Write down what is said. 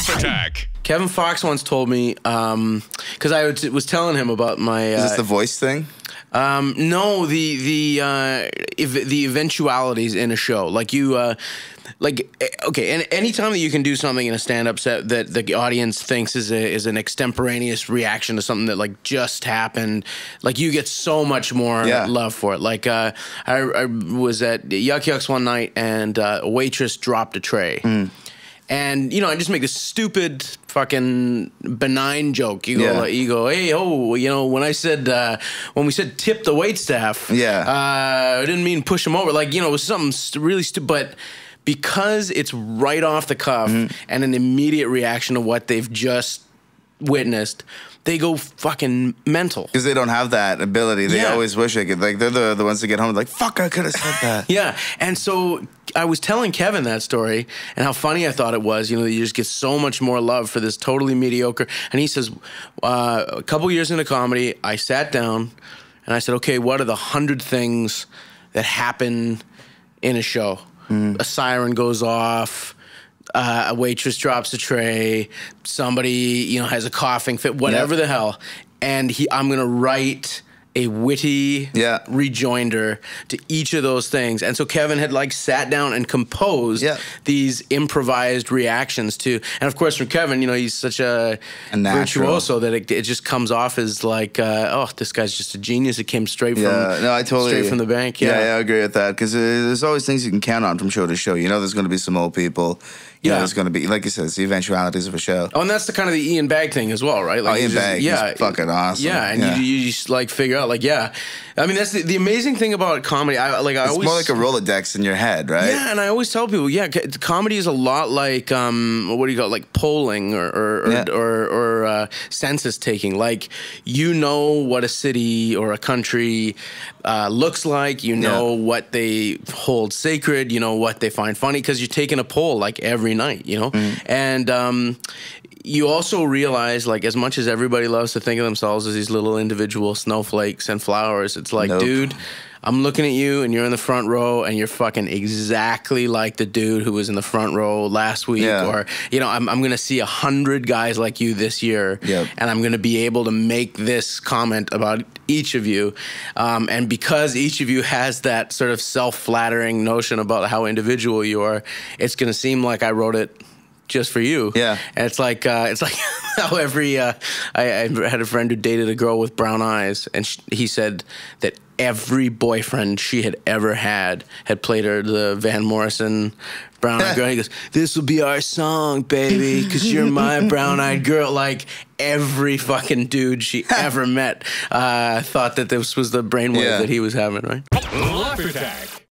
Laugh Attack. Kevin Fox once told me, because I was telling him about my... Is this the voice thing? No, the eventualities in a show. Like you... okay, and anytime that you can do something in a stand-up set that the audience thinks is an extemporaneous reaction to something that like just happened, like you get so much more love for it. Like I was at Yuck Yucks one night and a waitress dropped a tray. And, you know, I just make this stupid fucking benign joke. You go, hey, oh, you know, when we said tip the waitstaff, I didn't mean push them over. Like, you know, it was something really stupid, but because it's right off the cuff and an immediate reaction to what they've just witnessed, they go fucking mental. Because they don't have that ability. They always wish they could. Like, they're the ones that get home like, fuck, I could have said that. And so I was telling Kevin that story and how funny I thought it was. You know, you just get so much more love for this totally mediocre. And he says, a couple years into comedy, I sat down and I said, okay, what are the 100 things that happen in a show? A siren goes off. A waitress drops a tray, somebody, you know, has a coughing fit, whatever the hell. And I'm going to write a witty rejoinder to each of those things. And so Kevin had like sat down and composed these improvised reactions to, and of course from Kevin, you know, he's such a virtuoso that it just comes off as like, oh, this guy's just a genius. It came straight from straight from the bank. I agree with that because there's always things you can count on from show to show. You know, there's going to be some old people. You know, there's going to be, like you said, it's the eventualities of a show. Oh, and that's the kind of the Ian Bagg thing as well, right? Like Ian Bagg is fucking awesome. Yeah, and you just like figure out, like, I mean, that's the amazing thing about comedy. It's more like a Rolodex in your head, right? Yeah, and I always tell people, comedy is a lot like what do you call it, like polling or census taking. Like, you know what a city or a country looks like. You know what they hold sacred. You know what they find funny because you're taking a poll like every night. You know, and you also realize, like, as much as everybody loves to think of themselves as these little individual snowflakes and flowers, it's like, dude, I'm looking at you and you're in the front row and you're fucking exactly like the dude who was in the front row last week. Or, you know, I'm going to see 100 guys like you this year and I'm going to be able to make this comment about each of you. And because each of you has that sort of self-flattering notion about how individual you are, it's going to seem like I wrote it just for you. And it's like how I had a friend who dated a girl with brown eyes, and he said that every boyfriend she had ever had played her the Van Morrison brown-eyed girl. He goes, this will be our song, baby, because you're my brown-eyed girl. Like, every fucking dude she ever met thought that this was the brainwave that he was having, right? Laugh Attack.